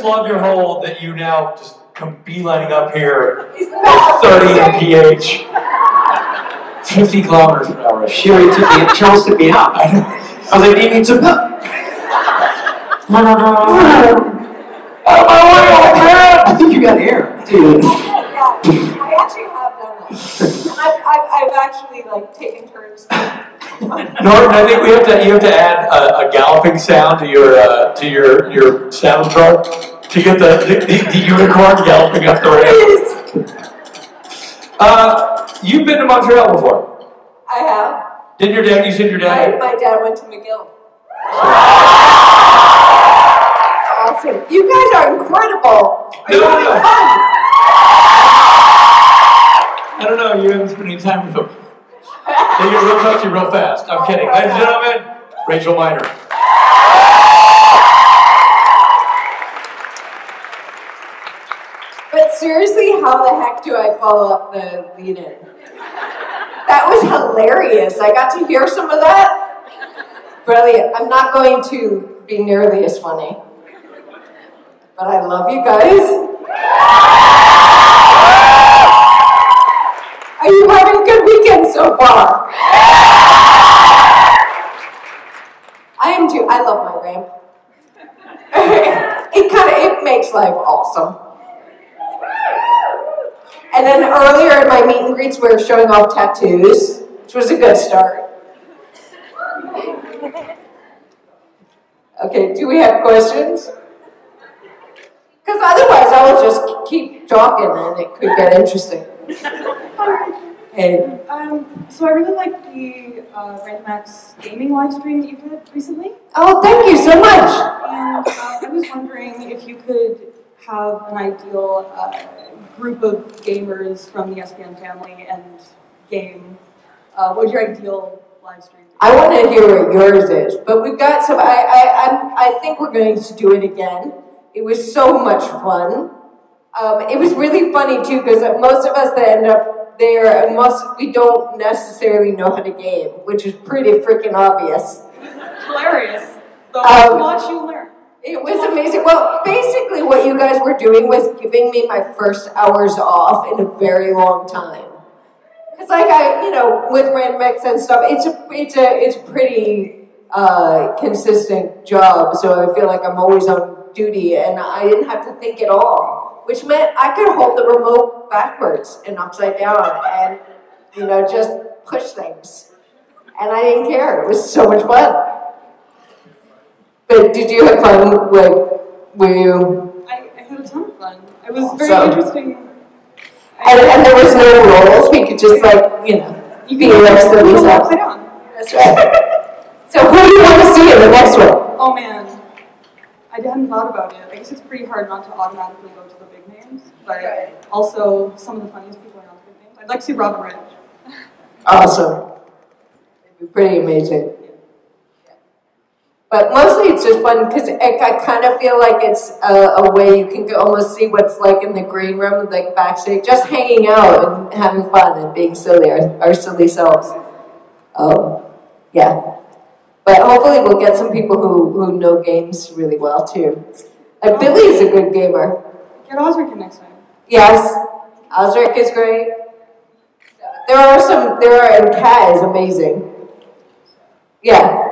love your whole that you now just come beelining up here, 30 in pH, 50 kilometers per hour. Sherry Charles took me out. I was like, do you need some milk? Out of my way, old man! I think you got air, dude. Yeah, I actually have done that. I've actually like taken turns. Norton, I think you have to add a galloping sound to your soundtrack to get the unicorn galloping up the ramp. You've been to Montreal before. I have. Didn't your dad? You said your dad. My dad went to McGill. Awesome. You guys are incredible. Are you having fun? I don't know. You haven't spent any time with them. We'll talk to you real fast. I'm kidding. Ladies and gentlemen, Rachel Miner. But seriously, how the heck do I follow up the lead-in? That was hilarious. I got to hear some of that. Brilliant. I'm not going to be nearly as funny. But I love you guys. Are you having a good weekend so far? I am too. I love my ramp. It makes life awesome. And then earlier in my meet and greets, we were showing off tattoos, which was a good start. Okay, do we have questions? Because otherwise I will just keep talking and it could get interesting. Hey. So I really like the Randmax gaming live stream that you did recently. Oh, thank you so much. And I was wondering if you could have an ideal group of gamers from the SPN family and game. What would your ideal live stream be? I want to hear what yours is, but we've got some. I think we're going to do it again. It was so much fun. It was really funny too because most of us that end up there, we don't necessarily know how to game, which is pretty freaking obvious. Hilarious. The more you watch, you learn. It was amazing. Well, basically what you guys were doing was giving me my first hours off in a very long time. Because like with Randmix and stuff, it's a pretty consistent job, so I feel like I'm always on duty, and I didn't have to think at all, which meant I could hold the remote backwards and upside down and, just push things. And I didn't care. It was so much fun. But did you have fun? Were you? I had a ton of fun. It was very interesting. And there was no rules. We could just be like silly stuff. That's right. So who do you want to see in the next one? Oh man, I hadn't thought about it. I guess it's pretty hard not to automatically go to the big names, but also some of the funniest people are not the big names. I'd like to see Robin Rich. Awesome. It'd be pretty amazing. But mostly it's just fun because I kind of feel like it's a way you can almost see what's like in the green room, like backstage, just hanging out and having fun and being silly, our silly selves. Yeah. But hopefully we'll get some people who know games really well too. Like Billy's a good gamer. Get Osric in next time. Yes. Osric is great. And Kat is amazing. Yeah.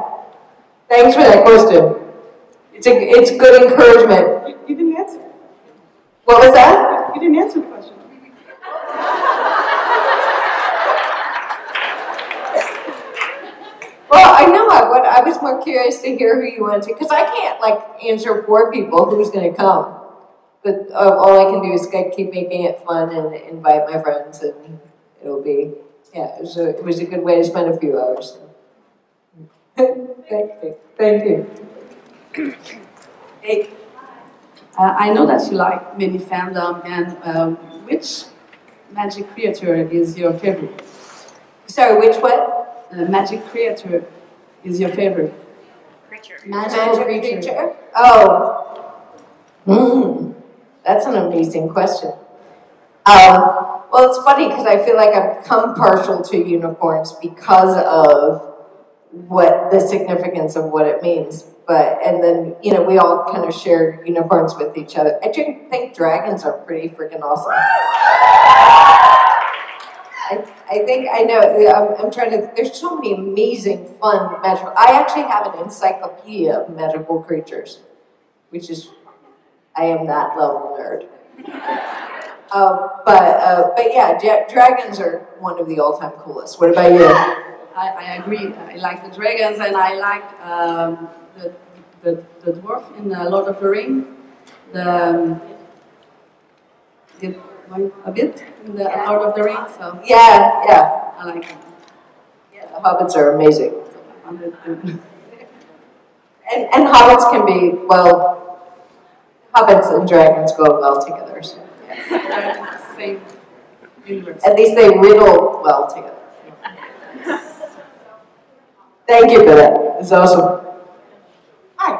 Thanks for that question. It's good encouragement. You didn't answer. What was that? You didn't answer the question. Well, I know. I was more curious to hear who you went to because I can't answer for people who's going to come. But all I can do is keep making it fun and invite my friends, and it'll be it was a good way to spend a few hours. Thank you. Hey, I know that you like many fandom, and which magic creature is your favorite? Sorry, which what? Magic creature is your favorite? Creature. Magic creature? Oh. That's an amazing question. Well, it's funny because I feel like I've become partial to unicorns because of the significance of what it means. and then, you know, we all kind of share unicorns with each other. I do think dragons are pretty freaking awesome. I think, I know, I'm trying to, there's so many amazing, fun, magical, I actually have an encyclopedia of magical creatures, which is, I am that level nerd. But yeah, dragons are one of the all-time coolest. What about you? I agree. I like the dragons, and I like the dwarf in Lord of the Ring. The a bit in the Lord of the Ring. So Yeah. I like it. Yeah, the hobbits are amazing. And hobbits can be, well, hobbits and dragons go well together. So. Yes, same universe. At least they riddle well together. Thank you for that. It's awesome. Hi.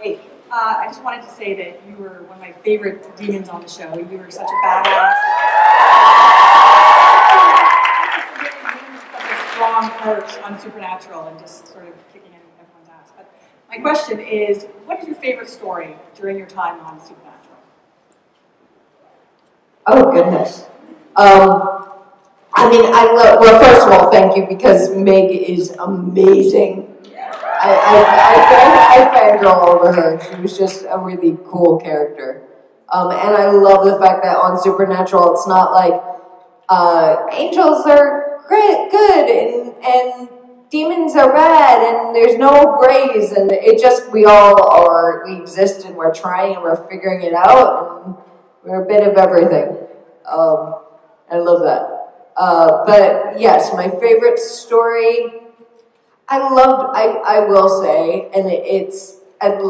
Hey. I just wanted to say that you were one of my favorite demons on the show. You were such a badass. Such a strong perch on Supernatural and just sort of kicking in everyone's ass. But my question is, what is your favorite story during your time on Supernatural? Oh, goodness. I mean, well, first of all, thank you, because Meg is amazing. I fangirl over her. She was just a really cool character. And I love the fact that on Supernatural, it's not like angels are good and demons are bad and there's no grays, and it just, we exist and we're trying and we're figuring it out, and we're a bit of everything. I love that. But yes, my favorite story, I will say, and I'd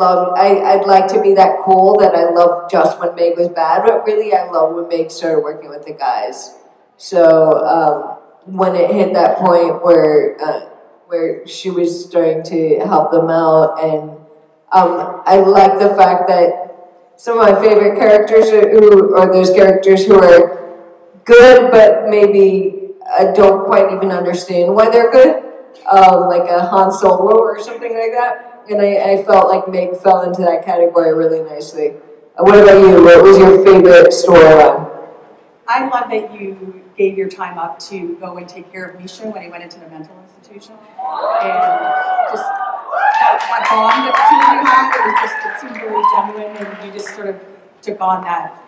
like to be that cool that I loved just when Meg was bad, but really I love when Meg started working with the guys. So when it hit that point where she was starting to help them out, and I like the fact that some of my favorite characters are those characters who are good, but maybe don't quite even understand why they're good. Like a Han Solo or something like that. And I felt like Meg fell into that category really nicely. What about you? What was your favorite storyline? I love that you gave your time up to go and take care of Misha when he went into the mental institution. And just that bond that the two of you had, it seemed very genuine, and you just sort of took on that,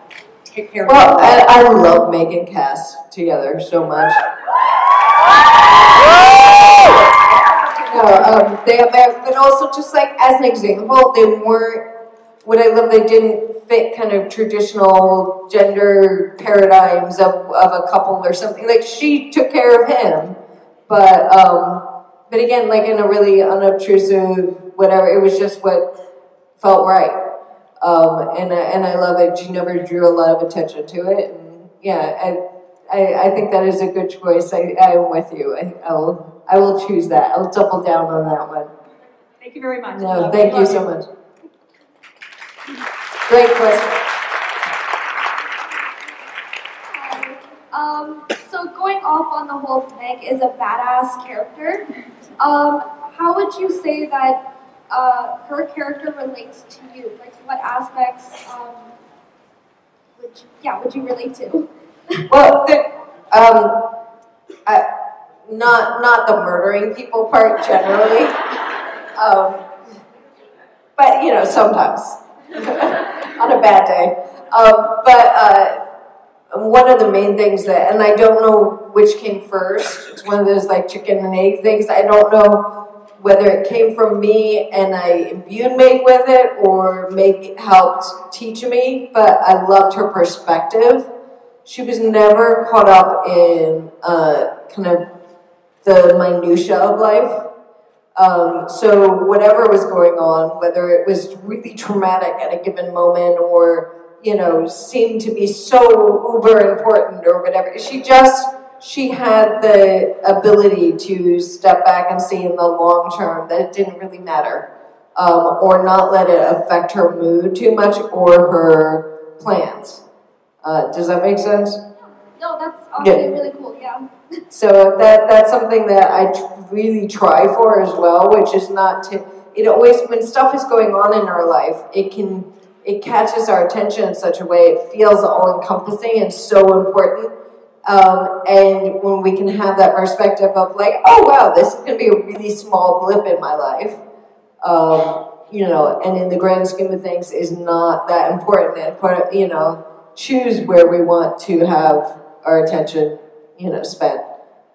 take care of Well, I love Meg and Cass together so much. But also just like as an example, they weren't, what I love, they didn't fit kind of traditional gender paradigms of a couple or something. Like, she took care of him, but again, like in a really unobtrusive whatever, it was just what felt right. And I love it. She never drew a lot of attention to it. And yeah, I think that is a good choice. I am with you. I will choose that. I'll double down on that one. Thank you very much. No, thank you so much. Great question. So going off on the whole, Meg is a badass character. How would you say that her character relates to you? Like, what aspects would you relate to? Well, not the murdering people part generally, but you know, sometimes on a bad day. But one of the main things that, and I don't know which came first. It's one of those like chicken and egg things. I don't know whether it came from me and I imbued Meg with it, or Meg helped teach me. But I loved her perspective. She was never caught up in kind of the minutia of life. So whatever was going on, whether it was really traumatic at a given moment or, you know, seemed to be so uber important or whatever, she had the ability to step back and see in the long term that it didn't really matter, or not let it affect her mood too much or her plans. Does that make sense? No, that's actually really cool, yeah. So that's something that I really try for as well, which is not to, it always, when stuff is going on in our life, it catches our attention in such a way, it feels all-encompassing and so important. And when we can have that perspective of like, oh wow, this is going to be a really small blip in my life, you know, and in the grand scheme of things is not that important, and you know, choose where we want to have our attention, you know, spent.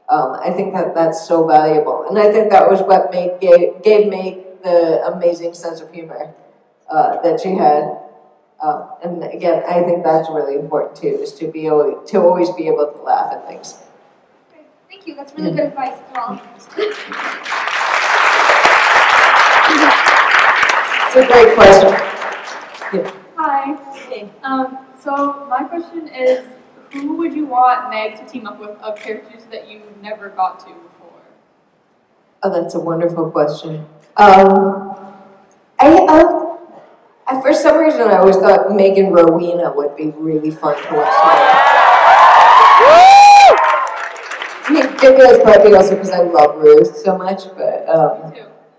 I think that that's so valuable, and I think that was what gave Meg the amazing sense of humor that she had. And again, I think that's really important too, is to always be able to laugh at things. Okay, thank you. That's really good advice as well. It's a great question. Yeah. Hi. Hey. So my question is, who would you want Meg to team up with of characters that you never got to before? Oh, that's a wonderful question. For some reason, I always thought Meg and Rowena would be really fun to watch together. I mean, it's probably also because I love Ruth so much,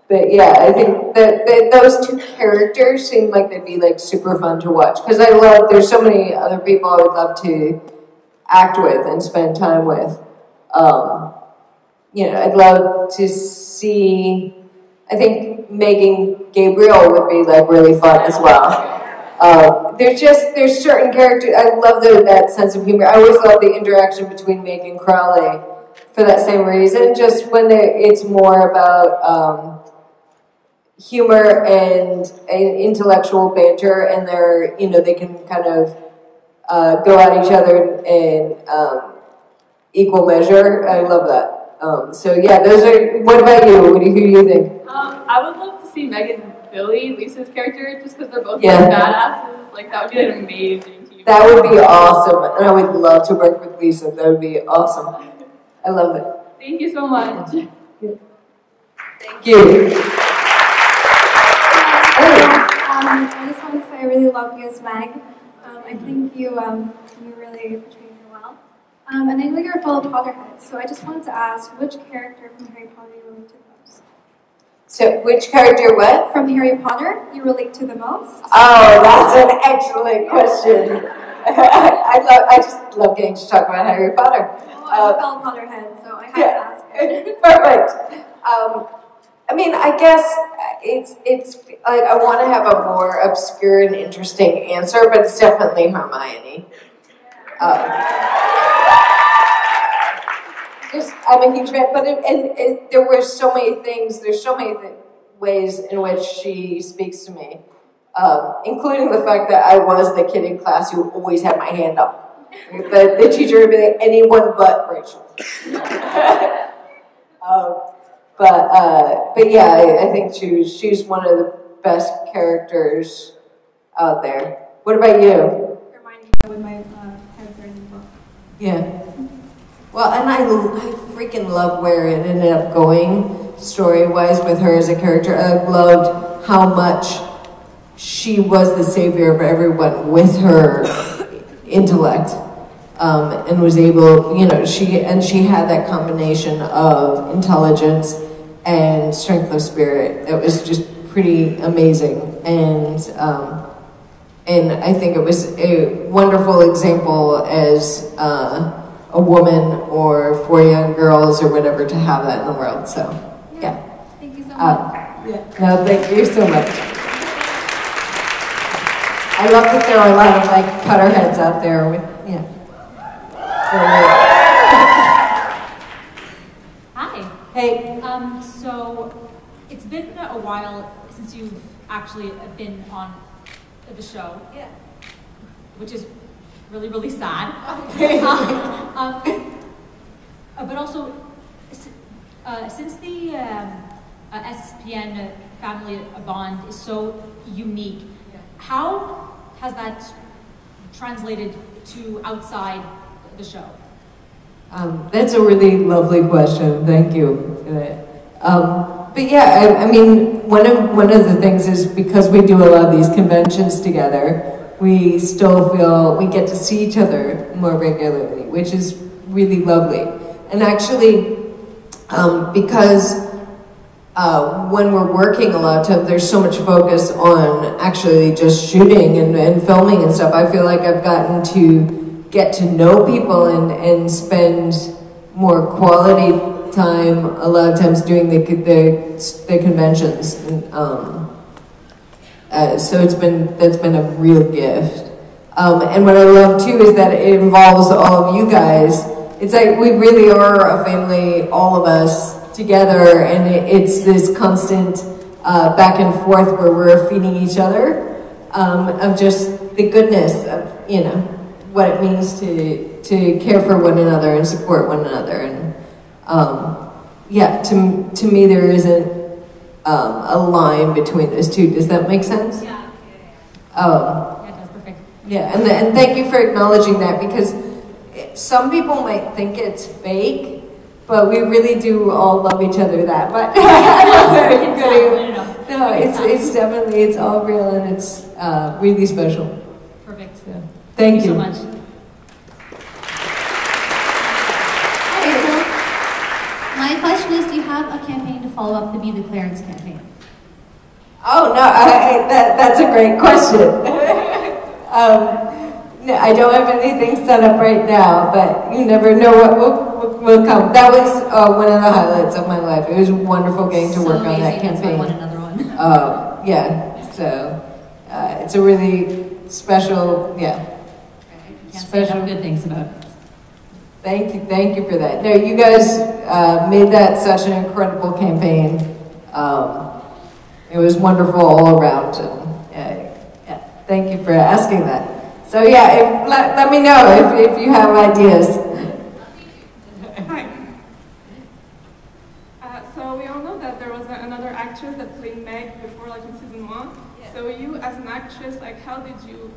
but yeah, I think that those two characters seem like they'd be like super fun to watch, because there's so many other people I would love to act with and spend time with. You know, I'd love to see, I think Megan Gabriel would be like really fun as well. There's certain characters, I love that sense of humor. I always love the interaction between Meg and Crowley for that same reason, just when it's more about humor and intellectual banter, and they can kind of go at each other in equal measure. I love that. So yeah, those are. What about you? Who do you think? I would love to see Meg and Billy, Lisa's character, just because they're both like badasses. Like that would be an amazing team. That would be awesome, and I would love to work with Lisa. That would be awesome. I love it. Thank you so much. Thank you. I just want to say I really love you as Meg. I think you really portrayed her well. And I know you're a fellow Potterhead, so I just wanted to ask, which character from Harry Potter you relate to the most? So, which character what? From Harry Potter you relate to the most? Oh, that's an excellent question. I just love getting to talk about Harry Potter. I'm a fellow Potterhead, so I had to ask it. Perfect. I mean, I guess it's like I want to have a more obscure and interesting answer, but it's definitely Hermione. I'm a huge fan, but there were so many things. There's so many ways in which she speaks to me, including the fact that I was the kid in class who always had my hand up. The teacher would be like, anyone but Rachel. But yeah, I think she's one of the best characters out there. What about you? Hermione with my character in the book. Yeah. Well, and I freaking love where it ended up going story-wise with her as a character. I loved how much she was the savior of everyone with her intellect, and was able, she had that combination of intelligence and strength of spirit. It was just pretty amazing, and I think it was a wonderful example as a woman or for young girls or whatever to have that in the world. So, yeah. Thank you so much. No, thank you so much. I love that there are a lot of like Potterheads out there with, Hi. Hey. So it's been a while since you've actually been on the show. Yeah. Which is really, really sad. But also, since the SPN family bond is so unique, how has that translated to outside the show? That's a really lovely question. Thank you. But yeah, I mean, one of the things is because we do a lot of these conventions together, we still feel we get to see each other more regularly, which is really lovely. And actually, because when we're working a lot of times, there's so much focus on actually just shooting and filming and stuff. I feel like I've gotten to get to know people and spend more quality time a lot of times doing the conventions. And, so that's been a real gift. And what I love too is that it involves all of you guys. It's like we really are a family, all of us together, and it's this constant back and forth where we're feeding each other of just the goodness of, you know, what it means to care for one another and support one another. And yeah, to me there isn't a line between those two. Does that make sense? Yeah. Yeah, that's perfect. Yeah, and thank you for acknowledging that, because some people might think it's fake, but we really do all love each other that much. No, it's definitely, it's all real, and it's really special. Perfect. So, thank you so much. My question is, do you have a campaign to follow up to be the Clarence campaign? Oh, no, that's a great question. No, I don't have anything set up right now, but you never know what will come. That was one of the highlights of my life. It was wonderful getting to work on that campaign. Another one. Yeah, so it's a really special, yeah. Special good things about it. Thank you for that. No, you guys made that such an incredible campaign. It was wonderful all around. And, yeah, thank you for asking that. So yeah, let me know if you have ideas. Hi. So we all know that there was another actress that played Meg before, like in season 1. Yeah. So you, as an actress, like how did you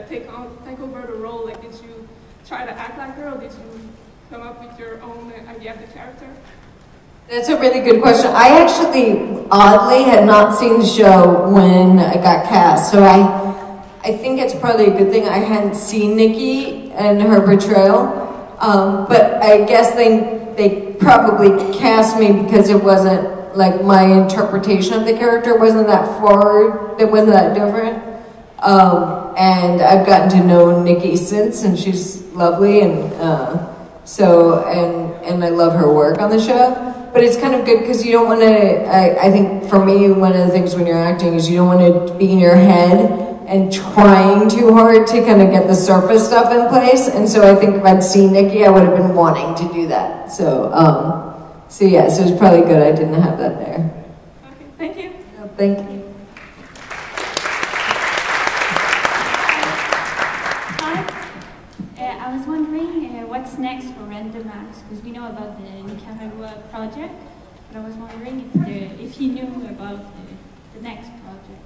take over the role? Like, did you try to act like her, or did you come up with your own idea of the character? That's a really good question. I actually, oddly, had not seen the show when I got cast, so I think it's probably a good thing I hadn't seen Nikki and her portrayal, but I guess they probably cast me because it wasn't, like, my interpretation of the character wasn't that forward, it wasn't that different. And I've gotten to know Nikki since, and she's lovely, and and I love her work on the show. But it's kind of good because you don't want to, I think for me, one of the things when you're acting is you don't want to be in your head and trying too hard to kind of get the surface stuff in place. And so I think if I'd seen Nikki, I would have been wanting to do that. So, so yeah, so it's probably good I didn't have that there. Okay, thank you. Thank you. I was wondering what's next for Random Acts, because we know about the Nicaragua project, but I was wondering if you knew about the next project.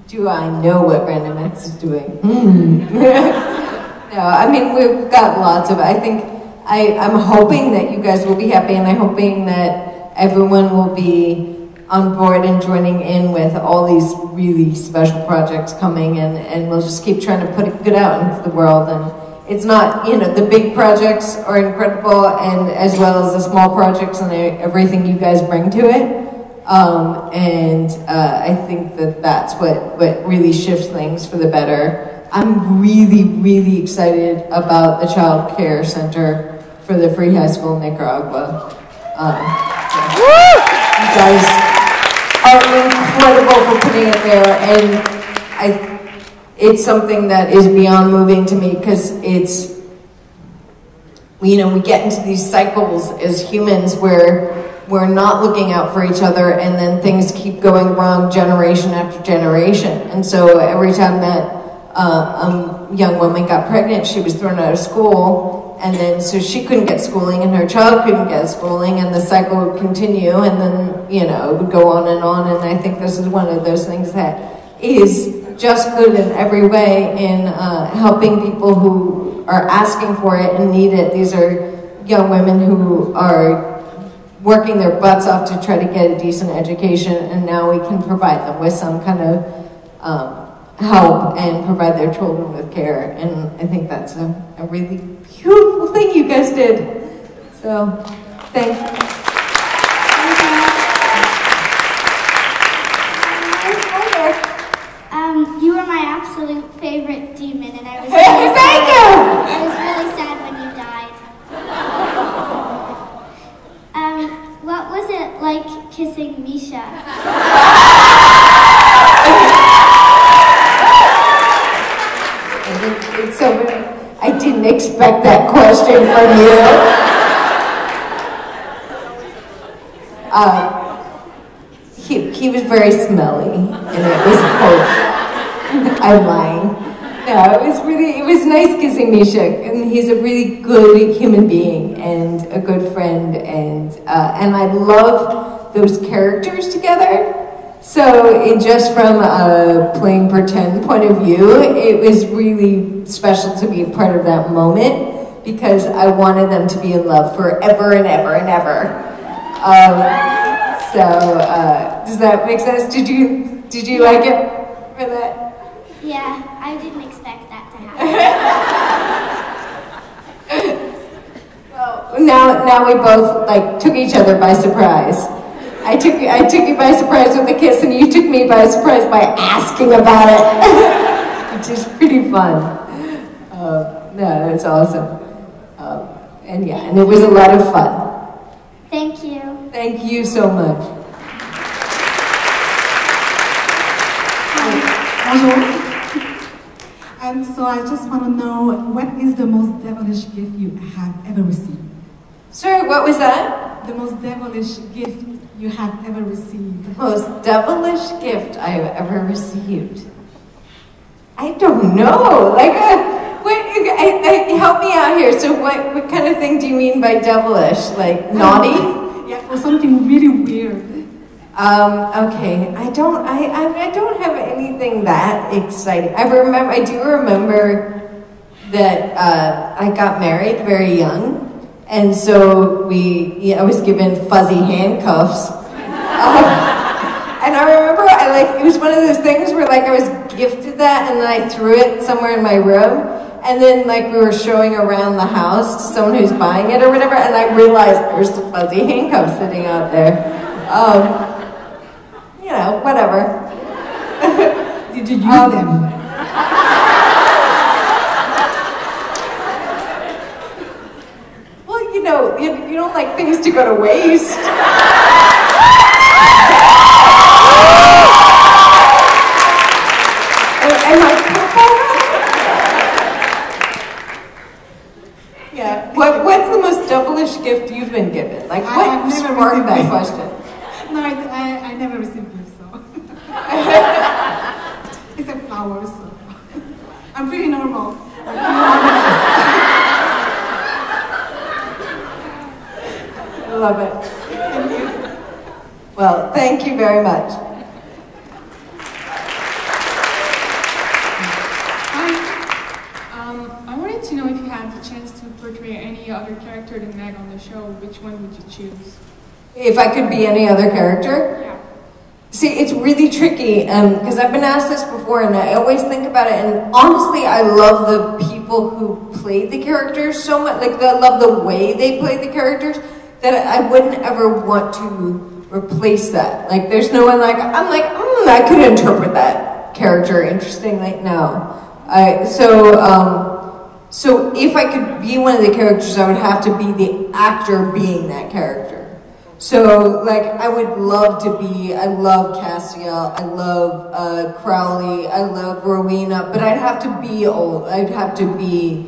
Do I know what Random Acts is doing? No, I mean, we've got lots of, I think, I'm hoping that you guys will be happy, and I'm hoping that everyone will be on board and joining in with all these really special projects coming, and we'll just keep trying to put it good out into the world. And it's not, you know, the big projects are incredible, and as well as the small projects and everything you guys bring to it. I think that that's what really shifts things for the better. I'm really, really excited about the Child Care Center for the Free High School in Nicaragua. You guys are incredible for putting it there, and it's something that is beyond moving to me, because it's, you know, we get into these cycles as humans where we're not looking out for each other, and then things keep going wrong generation after generation. And so every time that young woman got pregnant, she was thrown out of school, and then so she couldn't get schooling, and her child couldn't get schooling, and the cycle would continue, and then, you know, it would go on. And I think this is one of those things that is just good in every way in helping people who are asking for it and need it. These are young women who are working their butts off to try to get a decent education, and now we can provide them with some kind of help and provide their children with care. And I think that's a really beautiful thing you guys did. So, thank you. I didn't expect that question from you. He was very smelly, and it was horrible. I'm lying. No, it was nice kissing Misha, and he's a really good human being and a good friend, and I love those characters together. So just from a playing pretend point of view, it was really special to be a part of that moment because I wanted them to be in love forever and ever and ever. Does that make sense? Did you like it for that? Yeah, I didn't expect that to happen. Well, now we both like took each other by surprise. I took you by surprise with a kiss, and you took me by surprise by asking about it, which is pretty fun. No, it's awesome. And it was a lot of fun. Thank you. Thank you so much. Bonjour. And so I just want to know, what is the most devilish gift you have ever received? Sorry, what was that? The most devilish gift you have ever received. The most devilish gift I have ever received. I don't know. Help me out here. So what kind of thing do you mean by devilish? Like naughty? Yeah, or something really weird. Okay. I don't have anything that exciting. I do remember that I got married very young. And so I was given fuzzy handcuffs. And I remember it was one of those things where I was gifted that and then I threw it somewhere in my room. And then we were showing around the house to someone who's buying it or whatever, and I realized there's the fuzzy handcuffs sitting out there. Whatever. Did you use them? You don't like things to go to waste. Am I purple? Yeah. What's the most devilish gift you've been given? What sparked that question? No, I never received gifts, so. Except flowers, so. I'm pretty normal. I love it. Thank you. Well, thank you very much. I wanted to know if you had the chance to portray any other character than Meg on the show, which one would you choose? If I could be any other character? Yeah. See, it's really tricky, because I've been asked this before, and I always think about it, and honestly, I love the people who played the characters so much, I love the way they played the characters, that I wouldn't ever want to replace that. There's no one I could interpret that character interestingly. No. So if I could be one of the characters, I would have to be the actor being that character. So, I would love to be, I love Castiel, I love Crowley, I love Rowena, but I'd have to be old. I'd have to be,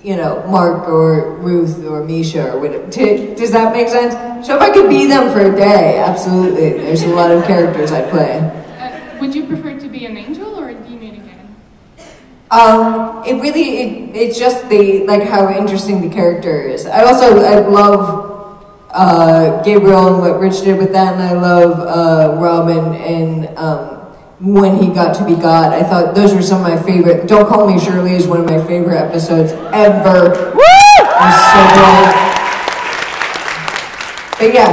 Mark or Ruth or Misha or whatever. Does that make sense? So if I could be them for a day, absolutely. There's a lot of characters I'd play. Would you prefer to be an angel or a demon again? It's just how interesting the character is. I love Gabriel and what Rich did with that, and I love Robin and when he got to be God. I thought those were some of my favorite. Don't Call Me Shirley is one of my favorite episodes ever. Woo! It was so good. But yeah.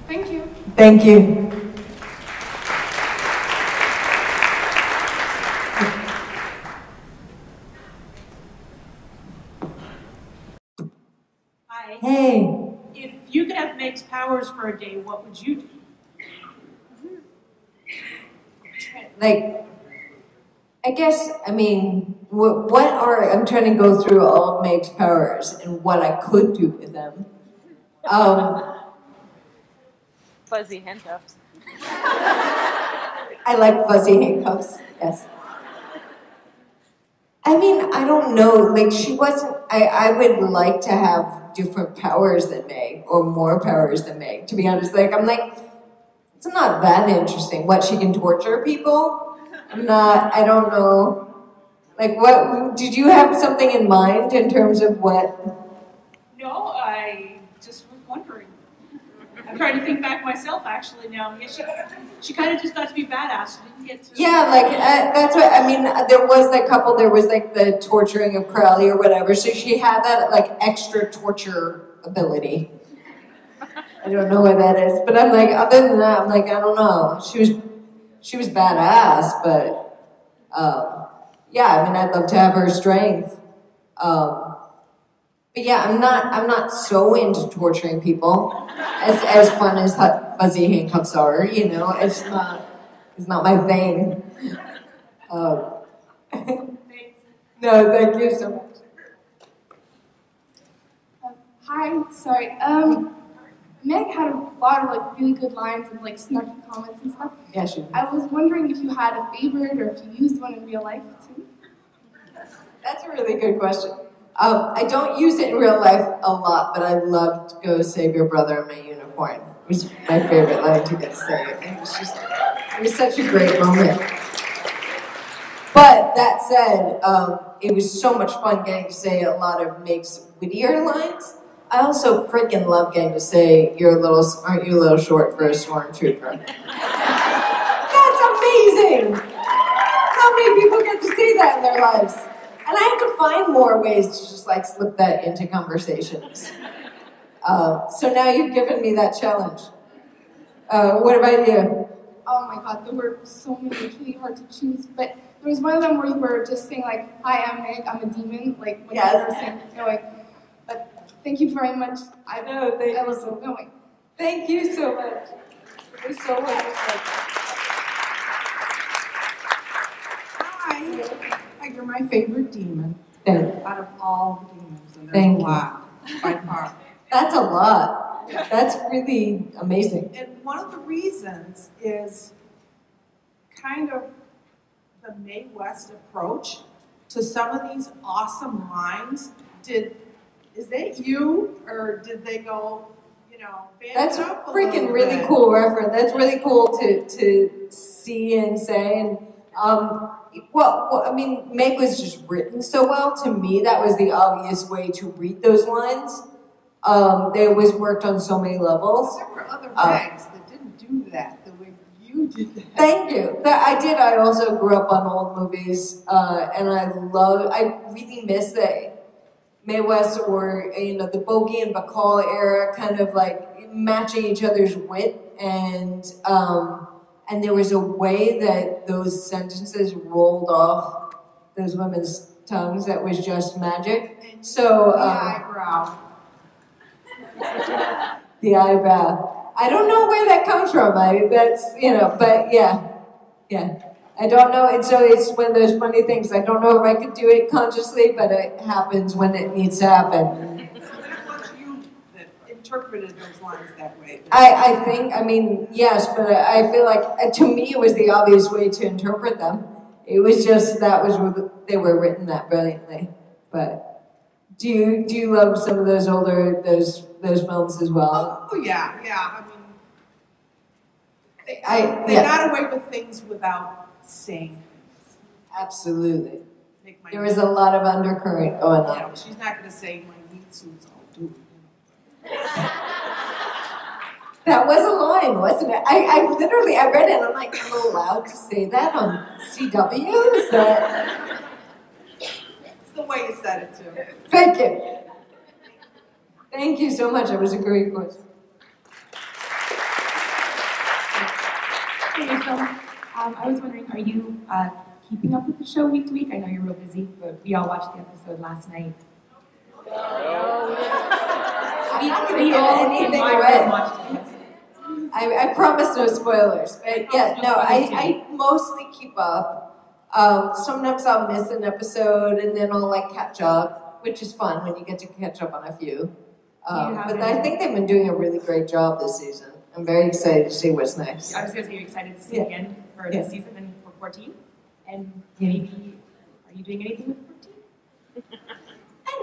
Thank you. Thank you. Hi. Hey. If you could have Meg's powers for a day, what would you do? I guess, I'm trying to go through all of Meg's powers and what I could do with them. Fuzzy handcuffs. I like fuzzy handcuffs, yes. I mean, I don't know. Like, she wasn't. I would like to have different powers than Meg, or more powers than Meg. To be honest, like I'm like, it's not that interesting. What, she can torture people? I'm not. I don't know. Like, what did you have something in mind in terms of what? No, I just was wondering. I'm trying to think back myself, actually, now. Yeah, she kind of just got to be badass. She didn't get to... Yeah, like, that's what, I mean, there was that couple, there was, like, the torturing of Crowley or whatever, so she had that, like, extra torture ability. I don't know what that is, but I'm like, other than that, I'm like, I don't know. She was badass, but, yeah, I mean, I'd love to have her strength. But yeah, I'm not so into torturing people. As fun as fuzzy handcuffs are, you know, it's not my vein. No, thank you so much. Hi, sorry. Meg had a lot of like really good lines and like snarky comments and stuff. Yeah, she did. I was wondering if you had a favorite or if you used one in real life too. That's a really good question. I don't use it in real life a lot, but I loved "Go Save Your Brother in My Unicorn." It was my favorite line to get to say. It was such a great moment. But that said, it was so much fun getting to say a lot of Meg's wittier lines. I also freaking love getting to say, aren't you a little short for a stormtrooper? That's amazing! How many people get to say that in their lives? And I have to find more ways to just like slip that into conversations. So now you've given me that challenge. What about you? Oh my god, there were so many, it's really hard to choose, but there was one of them where you were just saying like, "Hi, I'm Meg, I'm a demon," like when you were saying, but thank you very much. I was so going. Thank you so much. It was so wonderful. Hi, you're my favorite demon out of all the demons, and there's a lot by far. That's a lot. That's really amazing. And one of the reasons is kind of the Mae West approach to some of these awesome lines. Is that you, or did they go, That's a freaking really cool reference. That's really cool to see and say. And well, I mean, Meg was just written so well. To me, that was the obvious way to read those lines. They was worked on so many levels. There were other Megs that didn't do that the way you did that. Thank you. I did. I also grew up on old movies, and I really miss that Mae West or the Bogey and Bacall era, kind of like matching each other's wit, and there was a way that those sentences rolled off those women's tongues that was just magic. So the eyebrow. The eyebrow. I don't know where that comes from. But yeah. I don't know. And so it's one of those funny things. I don't know if I could do it consciously, but it happens when it needs to happen. So it was you that interpreted those lines that way. I think, yes, but I feel like, to me, it was the obvious way to interpret them. It was just, they were written that brilliantly. But do you love some of those older, those films as well? Oh yeah. I mean, they got away with things without saying things. Absolutely. There was a lot of undercurrent going on. Yeah, she's not going to say my meat suit's all due. That was a line, wasn't it? I literally read it and I'm like, I'm allowed to say that on CW? Is that... It's the way you said it too. Thank you. Thank you so much. It was a great question. Hey, Phil. I was wondering, are you keeping up with the show week to week? I know you're real busy, but we all watched the episode last night. I'm not going to give anything away. I promise no spoilers. But yeah, no, I mostly keep up. Sometimes I'll miss an episode and then I'll catch up, which is fun when you get to catch up on a few. But I think they've been doing a really great job this season. I'm very excited to see what's next. I was going to say, you're excited to see it again for this season and for 14? And maybe, are you doing anything with 14?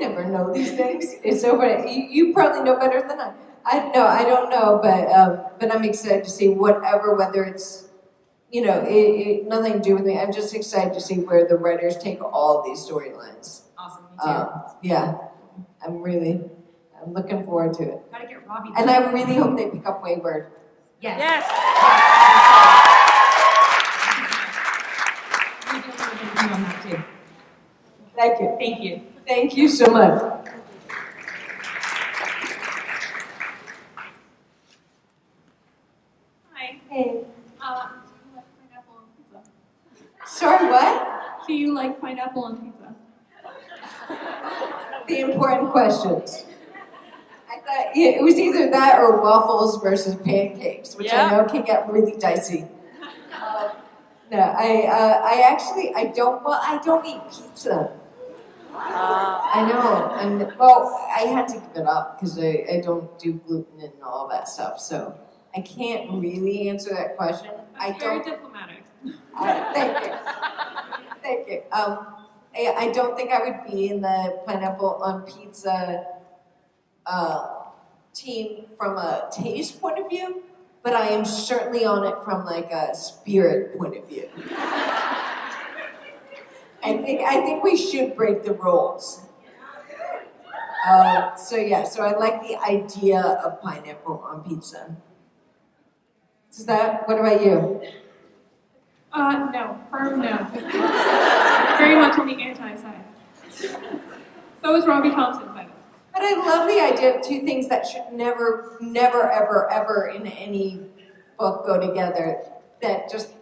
never know these things. It's so funny. You probably know better than I. I don't know, but I'm excited to see whether it's, nothing to do with me. I'm just excited to see where the writers take all of these storylines. Awesome, me too. Yeah, I'm looking forward to it. Gotta get Robbie. And I really hope they pick up Wayward. Yes. Yes. On that too. Thank you. Thank you. Thank you so much. Hi. Hey. Do you like pineapple on pizza? Sorry, what? Do you like pineapple on pizza? The important questions. I thought it was either that or waffles versus pancakes, which I know can get really dicey. No, I don't eat pizza. I know, I had to give it up because I don't do gluten and all that stuff, so I can't really answer that question. Very diplomatic. Thank you. Thank you. I don't think I would be in the pineapple on pizza team from a taste point of view, but I am certainly on it from like a spirit point of view. I think we should break the rules. So I like the idea of pineapple on pizza. What about you? No. Firm no. Very much on the anti side. So is Robbie Thompson, by the way. But I love the idea of two things that should never, ever in any book go together. That just,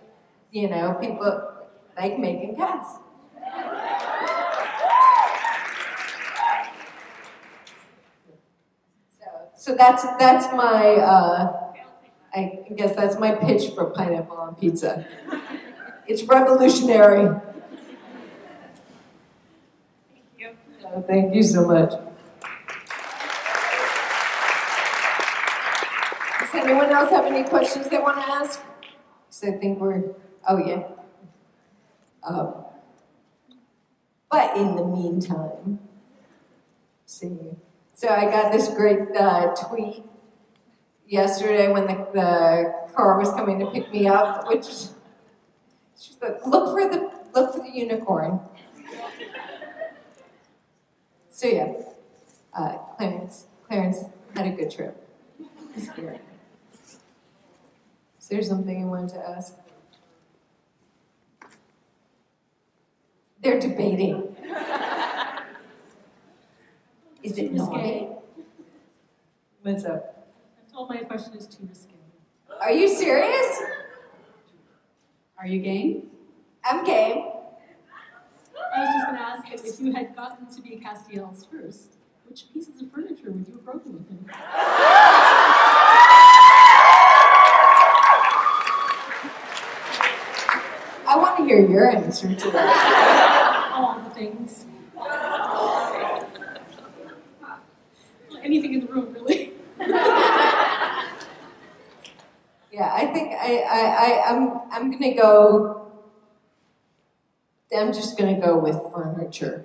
people like making cats. So that's my, I guess that's my pitch for pineapple on pizza. It's revolutionary. Thank you. Thank you so much. Does anyone else have any questions they want to ask? Because I think but in the meantime, so I got this great tweet yesterday when the car was coming to pick me up, which she's like, look for the unicorn. So Clarence had a good trip. It's great. Is there something you wanted to ask? They're debating. Is it naughty? What's up? I'm told my question is too risky. Are you serious? Are you game? I'm game. I was just going to ask if you had gotten to be Castiel's first, which pieces of furniture would you have broken with him? I want to hear your answer to that. All the things. Anything in the room, really. Yeah, I think I'm gonna go. I'm just gonna go with furniture.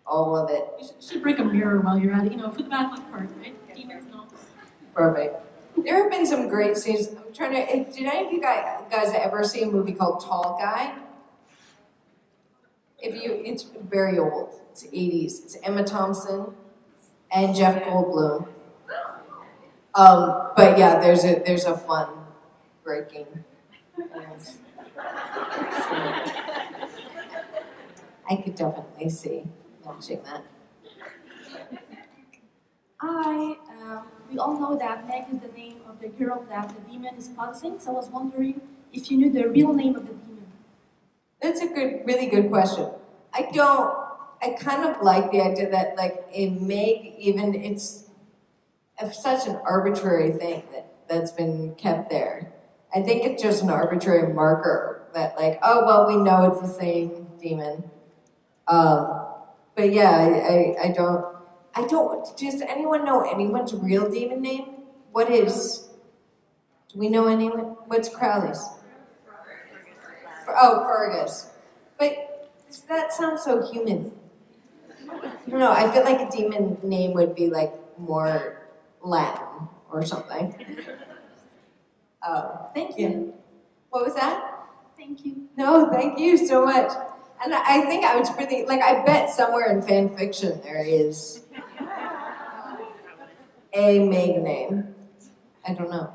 All of it. You should break a mirror while you're at it, for the bad luck part, right? Demons and all. Perfect. There have been some great scenes. I'm trying to. Did any of you guys ever see a movie called Tall Guy? It's very old. It's 80s. It's Emma Thompson and Jeff Goldblum. But yeah, there's a fun breaking. I could definitely see watching that. We all know that Meg is the name of the girl that the demon is possessing, so I was wondering if you knew the real name of the demon. That's a really good question. I kind of like the idea that, like, in Meg, even it's such an arbitrary thing that's been kept there. I think it's just an arbitrary marker that, like, oh, well, we know it's the same demon. But yeah, I don't, does anyone know anyone's real demon name? Do we know anyone? What's Crowley's? Oh, Fergus. But Because that sounds so human. I don't know, I feel like a demon name would be like more Latin or something. Thank you. What was that? Thank you. No, thank you so much. And I think I was really, like, I bet somewhere in fan fiction there is a Meg name. I don't know.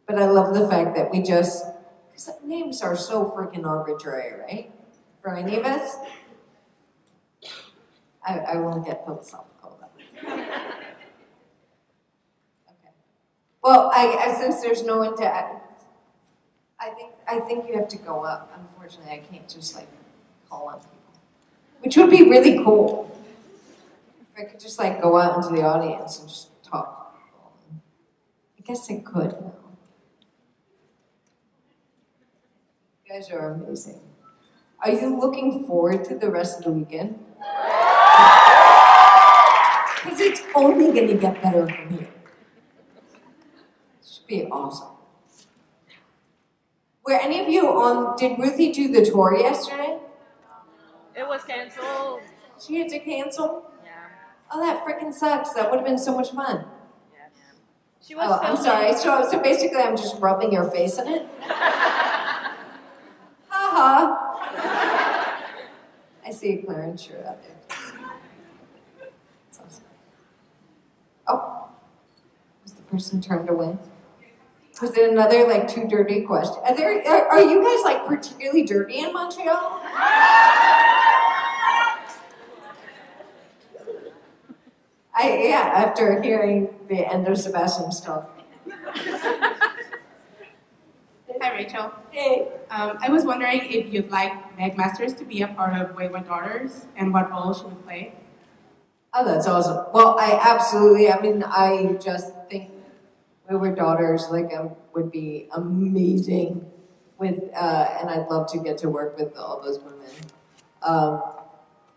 But I love the fact that we just, because names are so freaking arbitrary, right? For any of us. I won't get philosophical about it. Okay. Well, since there's no one to, I think you have to go up. Unfortunately, I can't just like call on people, which would be really cool. If I could just like go out into the audience and just talk to people. I guess I could now. You guys are amazing. Are you looking forward to the rest of the weekend? Because it's only going to get better from here. It should be awesome. Were any of you on, did Ruthie do the tour yesterday? It was canceled. She had to cancel? Yeah. Oh, that freaking sucks. That would have been so much fun. Yeah. She was I'm sorry. So basically I'm just rubbing your face in it? Ha-ha. I see a Clarence shirt out there. That's awesome. Oh. Was the person turned away? Was it another, like, too dirty question? Are you guys, like, particularly dirty in Montreal? After hearing the end of Sebastian's talk. Hi, Rachel. Hey. I was wondering if you'd like Meg Masters to be a part of Wayward Daughters and what role she would play. Oh, that's awesome. Well, I just think Wayward Daughters, would be amazing with, and I'd love to get to work with all those women.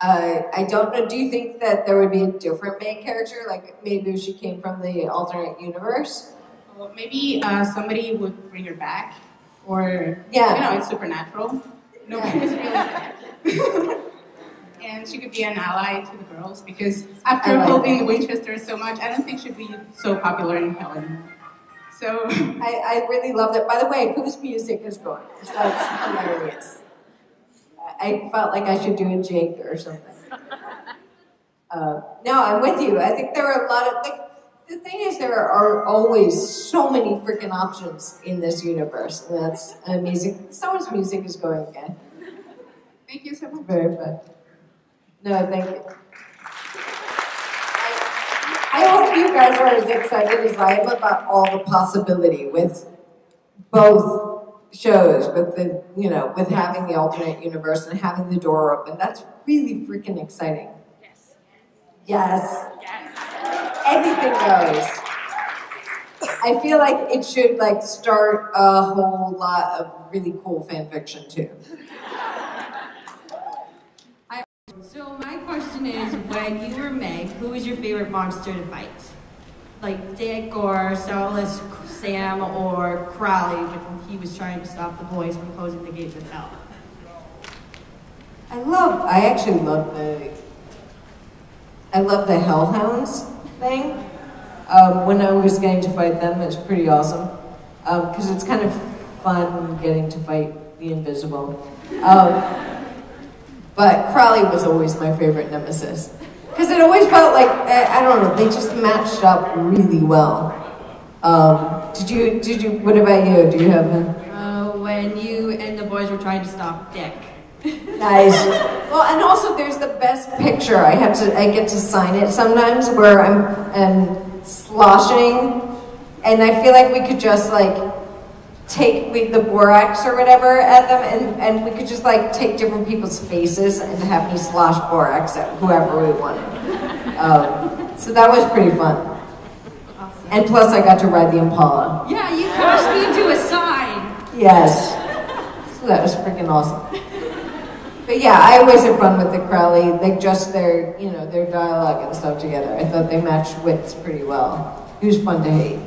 I don't know, do you think that there would be a different main character? Like, maybe if she came from the alternate universe? Well, maybe somebody would bring her back, or, it's supernatural. Nobody was really there. And she could be an ally to the girls, because after holding the Winchester so much, I don't think she'd be so popular in hell anymore. So I really loved it. By the way, whose music is going? That's hilarious. I felt like I should do a jig or something. No, I'm with you. I think there are a lot of, the thing is there are always so many freaking options in this universe. And that's amazing. Someone's music is going again. Thank you so much. Very fun. No, thank you. I hope you guys are as excited as I am about all the possibility with both shows, with the, with having the alternate universe and having the door open. That's really freaking exciting. Yes. Anything goes. I feel like it should start a whole lot of really cool fan fiction too. So my question is, when you were Meg, who was your favorite monster to fight? Like Dick or Soulless Sam or Crowley when he was trying to stop the boys from closing the gates of hell? I actually love the Hellhounds thing. When I was getting to fight them, it was pretty awesome. Because it's kind of fun getting to fight the invisible. But Crowley was always my favorite nemesis. Because it always felt like, I don't know, they just matched up really well. What about you? Do you have when you and the boys were trying to stop Dick. Nice. Well, and also there's the best picture. I get to sign it sometimes where I'm sloshing, and I feel like we could just take the borax or whatever at them, and we could just take different people's faces and have me slosh borax at whoever we wanted. So that was pretty fun. Awesome. And plus I got to ride the Impala. Yeah, you crashed me into a sign. Yes. So that was freaking awesome. But yeah, I always had fun with the Crowley, their dialogue and stuff together. I thought they matched wits pretty well. He was fun to hate.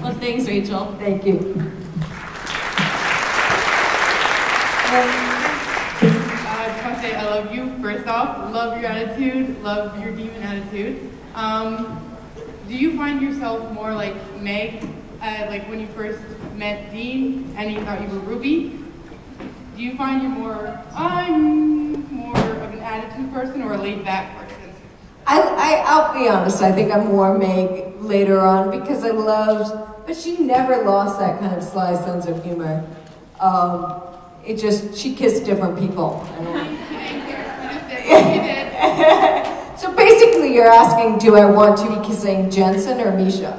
Well, thanks, Rachel. Thank you. just want to say I love you, first off. Love your attitude, love your demon attitude. Do you find yourself more like Meg, like when you first met Dean and you thought you were Ruby? Do you find you're I'm more of an attitude person or a laid-back person? I'll be honest, I think I'm more Meg later on because I loved, but she never lost that kind of sly sense of humor. She kissed different people. So basically you're asking, do I want to be kissing Jensen or Misha?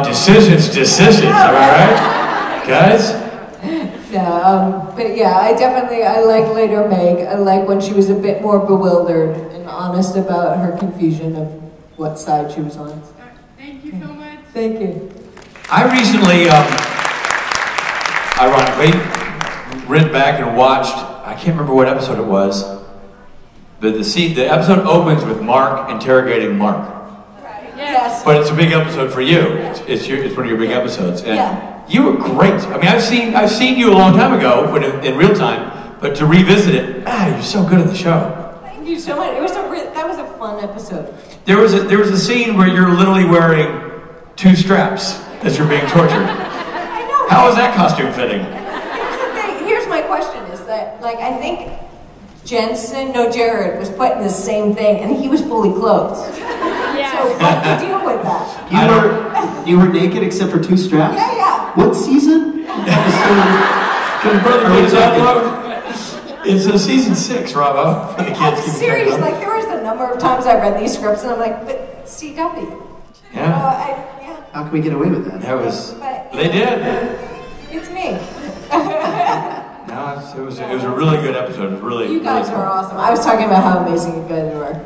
Decisions, am I right? Guys? No, but yeah, I like later Meg. I like when she was a bit more bewildered and honest about her confusion of what side she was on. Thank you so much. Thank you. I recently, ironically, went back and watched, I can't remember what episode it was, but the episode opens with Mark interrogating Mark. Yes. But it's a big episode for you. It's one of your big episodes. And you were great. I mean, I've seen you a long time ago, when in real time, but to revisit it, you're so good at the show. Thank you so much. That was a fun episode. There was a scene where you're literally wearing 2 straps as you're being tortured. I know. How is that costume fitting? Here's the thing. Here's my question: is that I think Jared was put in the same thing, and he was fully clothed. Yeah. So what's the deal with that? You were naked except for 2 straps? Yeah. What season? It's season 6, Robbo. For the kids. I'm serious. There was a number of times I read these scripts, and I'm like, but CW. Yeah. How can we get away with that? They did. It's me. No, it was a really good episode. It was really. You guys are awesome. I was talking about how amazing you guys were.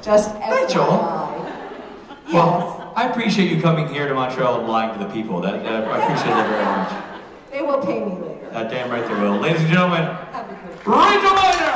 Just Hey, Joel. Yes. Well, I appreciate you coming here to Montreal and lying to the people. I appreciate that very much. They will pay me later. Damn right they will. Ladies and gentlemen, Rachel Miner!